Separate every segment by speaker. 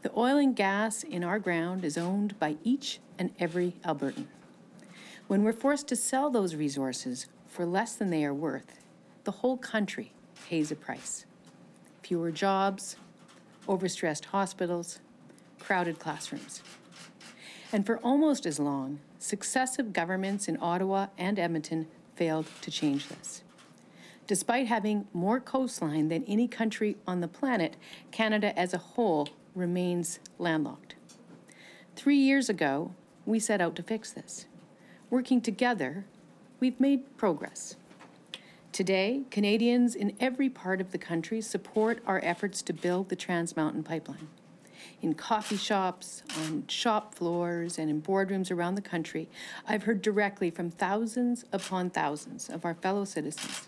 Speaker 1: The oil and gas in our ground is owned by each and every Albertan. When we're forced to sell those resources for less than they are worth, the whole country pays a price. Fewer jobs, overstressed hospitals, crowded classrooms. And for almost as long, successive governments in Ottawa and Edmonton failed to change this. Despite having more coastline than any country on the planet, Canada as a whole remains landlocked. 3 years ago, we set out to fix this. Working together, we've made progress. Today, Canadians in every part of the country support our efforts to build the Trans Mountain Pipeline. In coffee shops, on shop floors, and in boardrooms around the country, I've heard directly from thousands upon thousands of our fellow citizens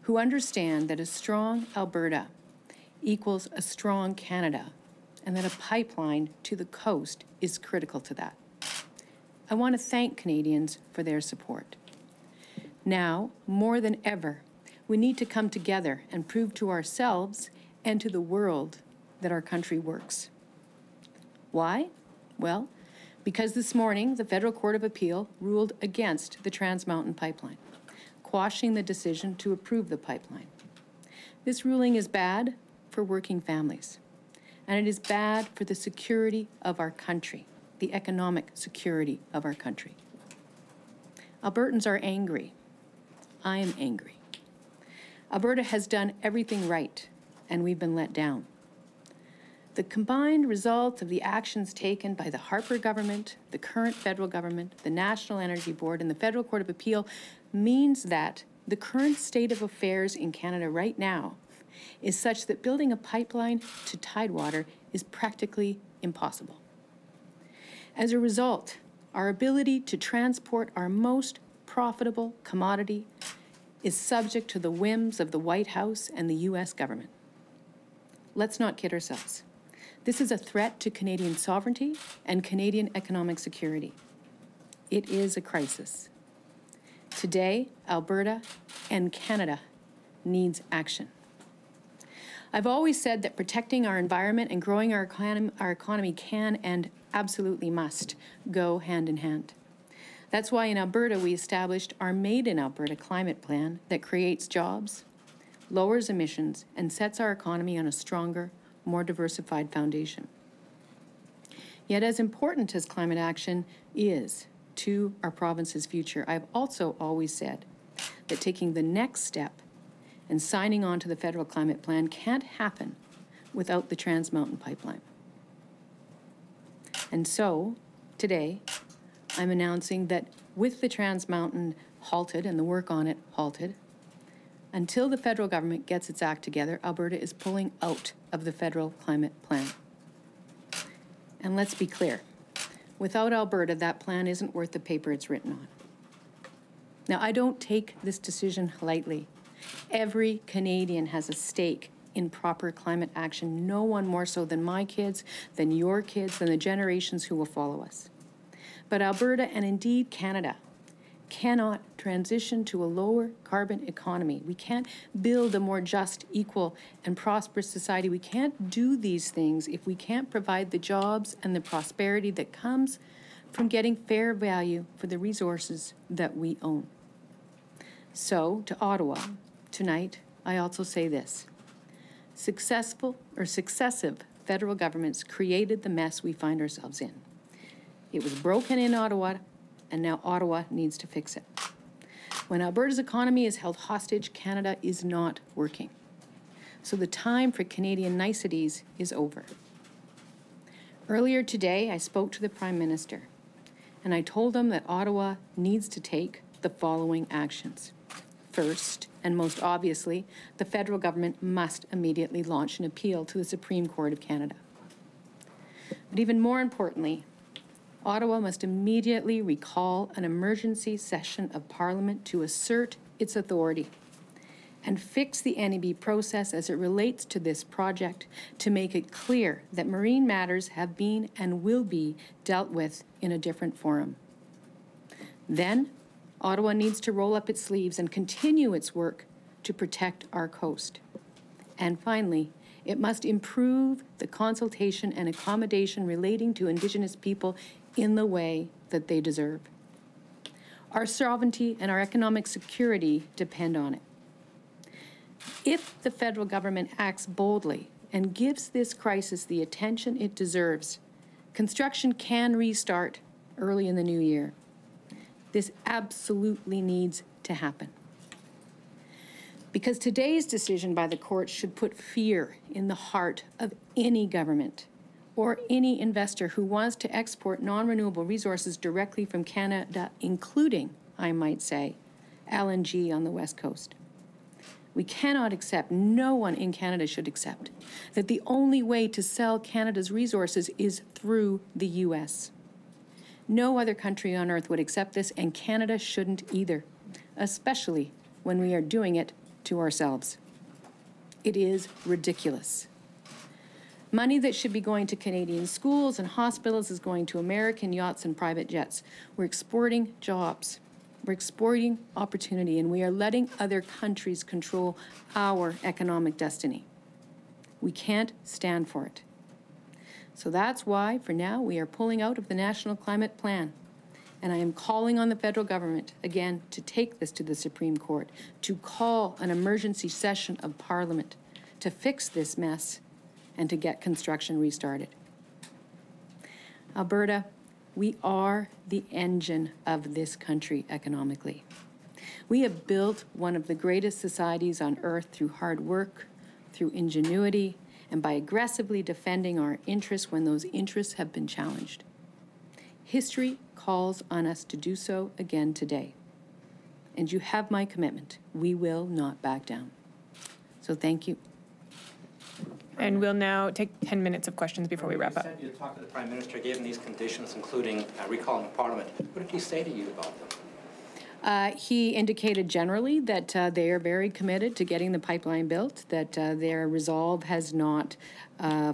Speaker 1: who understand that a strong Alberta equals a strong Canada, and that a pipeline to the coast is critical to that. I want to thank Canadians for their support. Now, more than ever, we need to come together and prove to ourselves and to the world that our country works. Why? Well, because this morning the Federal Court of Appeal ruled against the Trans Mountain Pipeline, quashing the decision to approve the pipeline. This ruling is bad for working families, and it is bad for the security of our country, the economic security of our country. Albertans are angry. I am angry. Alberta has done everything right, and we've been let down. The combined result of the actions taken by the Harper government, the current federal government, the National Energy Board, and the Federal Court of Appeal means that the current state of affairs in Canada right now is such that building a pipeline to Tidewater is practically impossible. As a result, our ability to transport our most profitable commodity is subject to the whims of the White House and the U.S. government. Let's not kid ourselves. This is a threat to Canadian sovereignty and Canadian economic security. It is a crisis. Today, Alberta and Canada needs action. I've always said that protecting our environment and growing our economy can and absolutely must go hand in hand. That's why in Alberta we established our Made in Alberta climate plan that creates jobs, lowers emissions, and sets our economy on a stronger, more diversified foundation. Yet as important as climate action is to our province's future, I've also always said that taking the next step and signing on to the federal climate plan can't happen without the Trans Mountain Pipeline. And so, today, I'm announcing that with the Trans Mountain halted and the work on it halted, until the federal government gets its act together, Alberta is pulling out of the federal climate plan. And let's be clear, without Alberta, that plan isn't worth the paper it's written on. Now, I don't take this decision lightly. Every Canadian has a stake in proper climate action, no one more so than my kids, than your kids, than the generations who will follow us. But Alberta, and indeed Canada, cannot transition to a lower carbon economy. We can't build a more just, equal, and prosperous society. We can't do these things if we can't provide the jobs and the prosperity that comes from getting fair value for the resources that we own. So, to Ottawa, tonight, I also say this. Successive federal governments created the mess we find ourselves in. It was broken in Ottawa, and now Ottawa needs to fix it. When Alberta's economy is held hostage, Canada is not working. So the time for Canadian niceties is over. Earlier today, I spoke to the Prime Minister, and I told him that Ottawa needs to take the following actions. First, and most obviously, the federal government must immediately launch an appeal to the Supreme Court of Canada. But even more importantly, Ottawa must immediately recall an emergency session of Parliament to assert its authority and fix the NEB process as it relates to this project to make it clear that marine matters have been and will be dealt with in a different forum. Then, Ottawa needs to roll up its sleeves and continue its work to protect our coast. And finally, It must improve the consultation and accommodation relating to Indigenous people in the way that they deserve. Our sovereignty and our economic security depend on it. If the federal government acts boldly and gives this crisis the attention it deserves, construction can restart early in the new year. This absolutely needs to happen. Because today's decision by the court should put fear in the heart of any government or any investor who wants to export non-renewable resources directly from Canada, including, I might say, LNG on the West Coast. We cannot accept, no one in Canada should accept, that the only way to sell Canada's resources is through the US. No other country on earth would accept this, and Canada shouldn't either, especially when we are doing it to ourselves. It is ridiculous. Money that should be going to Canadian schools and hospitals is going to American yachts and private jets. We're exporting jobs. We're exporting opportunity, and we are letting other countries control our economic destiny. We can't stand for it. So that's why, for now, we are pulling out of the National Climate Plan. And I am calling on the federal government, again, to take this to the Supreme Court, to call an emergency session of Parliament to fix this mess and to get construction restarted. Alberta, we are the engine of this country economically. We have built one of the greatest societies on earth through hard work, through ingenuity, and by aggressively defending our interests when those interests have been challenged. History calls on us to do so again today. And you have my commitment. We will not back down. So thank you.
Speaker 2: And we'll now take 10 minutes of questions before we wrap up.
Speaker 3: You said you talked to the Prime Minister, given these conditions, including recalling Parliament. What did he say to you about them?
Speaker 1: He indicated generally that they are very committed to getting the pipeline built, that their resolve has not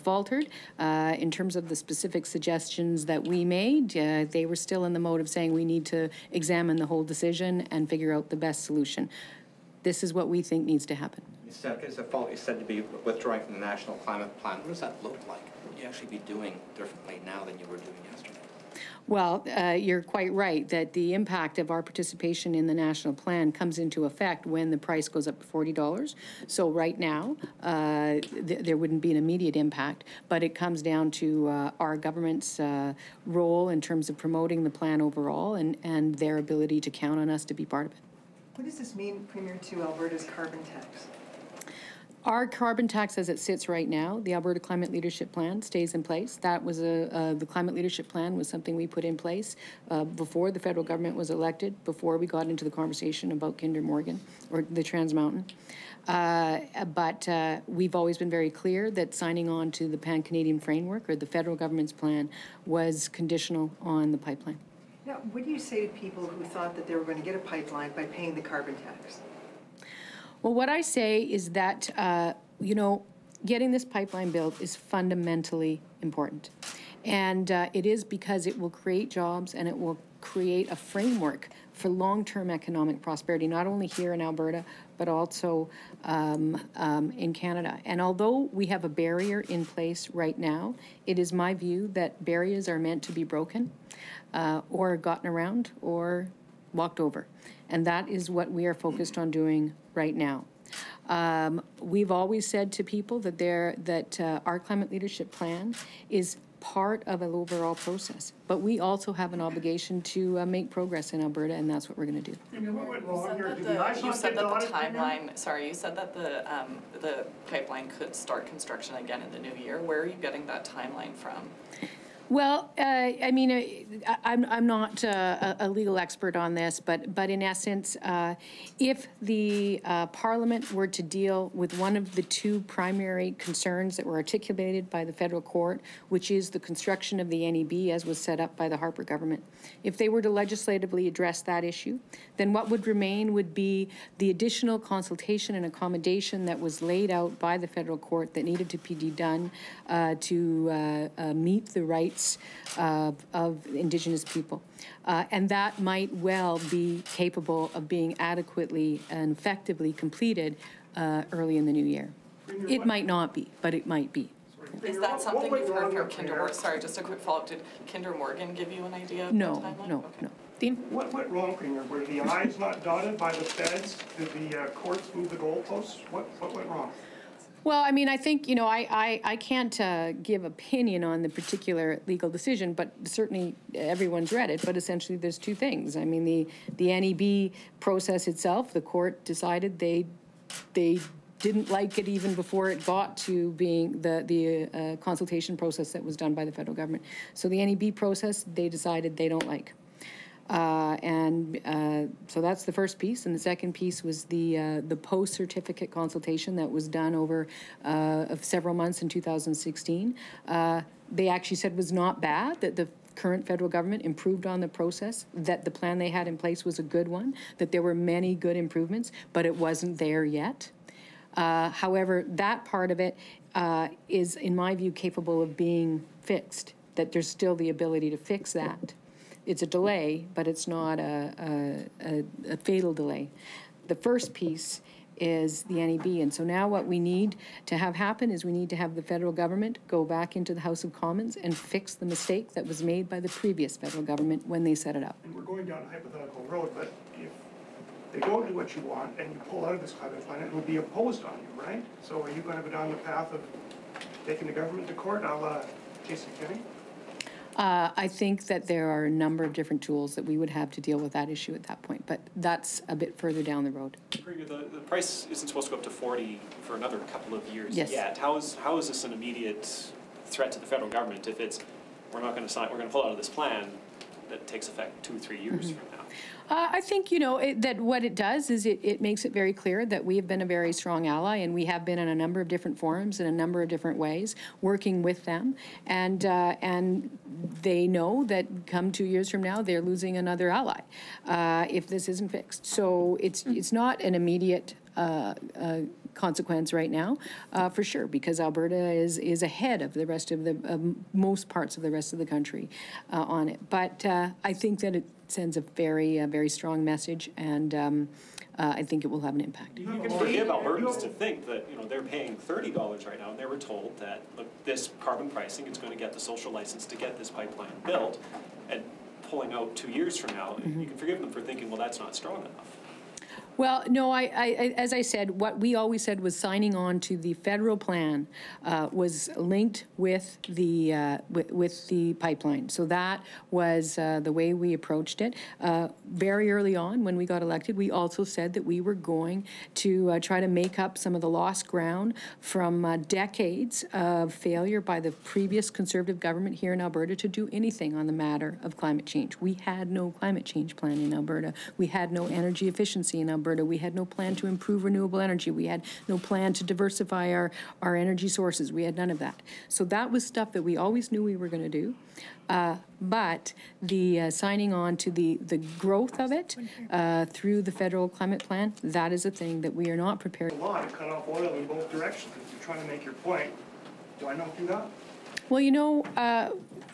Speaker 1: faltered. In terms of the specific suggestions that we made, they were still in the mode of saying we need to examine the whole decision and figure out the best solution. This is what we think needs to happen.
Speaker 3: You said to be withdrawing from the National Climate Plan. What does that look like? What would you actually be doing differently now than you were doing yesterday?
Speaker 1: Well, you're quite right that the impact of our participation in the national plan comes into effect when the price goes up to $40. So right now, there wouldn't be an immediate impact, but it comes down to our government's role in terms of promoting the plan overall and their ability to count on us to be part of it.
Speaker 4: What does this mean, Premier, to Alberta's carbon tax?
Speaker 1: Our carbon tax as it sits right now, the Alberta Climate Leadership Plan, stays in place. That was the Climate Leadership Plan was something we put in place before the federal government was elected, before we got into the conversation about Kinder Morgan or the Trans Mountain. But we've always been very clear that signing on to the Pan-Canadian Framework or the federal government's plan was conditional on the pipeline.
Speaker 4: Now, what do you say to people who thought that they were going to get a pipeline by paying the carbon tax?
Speaker 1: Well, what I say is that, you know, getting this pipeline built is fundamentally important. And it is because it will create jobs and it will create a framework for long-term economic prosperity, not only here in Alberta, but also in Canada. And although we have a barrier in place right now, it is my view that barriers are meant to be broken or gotten around or walked over. And that is what we are focused on doing right now. We've always said to people that our climate leadership plan is part of an overall process, but we also have an obligation to make progress in Alberta, and that's what we're going to do.
Speaker 5: You said that the timeline. Sorry, you said that the pipeline could start construction again in the new year. Where are you getting that timeline from?
Speaker 1: Well, I mean, I'm not a legal expert on this, but in essence, if the Parliament were to deal with one of the two primary concerns that were articulated by the federal court, which is the construction of the NEB as was set up by the Harper government, if they were to legislatively address that issue, then what would remain would be the additional consultation and accommodation that was laid out by the federal court that needed to be done to meet the rights of Indigenous people. And that might well be capable of being adequately and effectively completed early in the new year. It might not be, but it might be.
Speaker 5: Is that something you've heard from Kinder Morgan? Sorry, just a quick follow-up. Did Kinder Morgan give you an idea of the
Speaker 1: No,
Speaker 5: timeline?
Speaker 1: no,
Speaker 5: Okay.
Speaker 1: no.
Speaker 2: Dean?
Speaker 6: What went wrong, Premier? Were the I's not dotted by the feds? Did the courts move the goalposts? What went wrong?
Speaker 1: Well, I mean, I think, you know, I can't give opinion on the particular legal decision, but certainly everyone's read it, but essentially there's two things. I mean, the NEB process itself, the court decided they didn't like it even before it got to being the consultation process that was done by the federal government. So the NEB process, they decided they don't like. So that's the first piece, and the second piece was the post-certificate consultation that was done over of several months in 2016. They actually said was not bad, that the current federal government improved on the process, that the plan they had in place was a good one, that there were many good improvements, but it wasn't there yet. However, that part of it is, in my view, capable of being fixed, that there's still the ability to fix that. It's a delay, but it's not a fatal delay. The first piece is the NEB, and so now what we need to have happen is we need to have the federal government go back into the House of Commons and fix the mistake that was made by the previous federal government when they set it up.
Speaker 6: And we're going down a hypothetical road, but if they don't do what you want and you pull out of this climate plan, it will be imposed on you, right? So are you going to go down the path of taking the government to court, a la Jason Kenney?
Speaker 1: I think that there are a number of different tools that we would have to deal with that issue at that point, but that's a bit further down the road.
Speaker 7: The price isn't supposed to go up to 40 for another couple of years
Speaker 1: Yes.
Speaker 7: yet. How is this an immediate threat to the federal government if it's, we're not going to sign, we're going to pull out of this plan that takes effect 2 or 3 years from now?
Speaker 1: I think, you know, that what it does is it makes it very clear that we have been a very strong ally, and we have been in a number of different forums in a number of different ways, working with them. And they know that come 2 years from now, they're losing another ally if this isn't fixed. So it's not an immediate consequence right now, for sure, because Alberta is ahead of the rest of the most parts of the rest of the country on it. But I think that it sends a very strong message, and I think it will have an impact.
Speaker 7: You can forgive Albertans to think that, you know, they're paying $30 right now, and they were told that, look, this carbon pricing is going to get the social license to get this pipeline built, and pulling out 2 years from now, you can forgive them for thinking, well, that's not strong enough.
Speaker 1: Well, no, as I said, what we always said was signing on to the federal plan was linked with the pipeline. So that was the way we approached it. Very early on, when we got elected, we also said that we were going to try to make up some of the lost ground from decades of failure by the previous Conservative government here in Alberta to do anything on the matter of climate change. We had no climate change plan in Alberta. We had no energy efficiency in Alberta. We had no plan to improve renewable energy. We had no plan to diversify our energy sources. We had none of that. So that was stuff that we always knew we were going to do. But the signing on to the growth of it through the federal climate plan, that is a thing that we are not prepared.
Speaker 6: A law to cut off oil in both directions. If you're trying to make your point, do I not do that?
Speaker 1: Well, you know,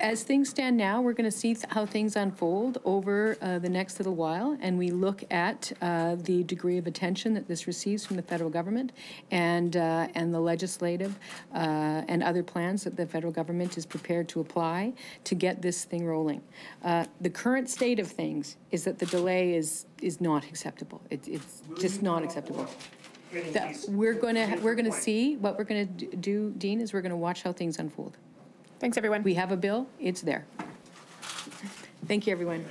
Speaker 1: as things stand now, we're going to see how things unfold over the next little while, and we look at the degree of attention that this receives from the federal government and the legislative and other plans that the federal government is prepared to apply to get this thing rolling. The current state of things is that the delay is not acceptable. It's just not acceptable. We're going to see what we're going to do, Dean, is we're going to watch how things unfold.
Speaker 2: Thanks, everyone.
Speaker 1: We have a bill, it's there. Thank you, everyone.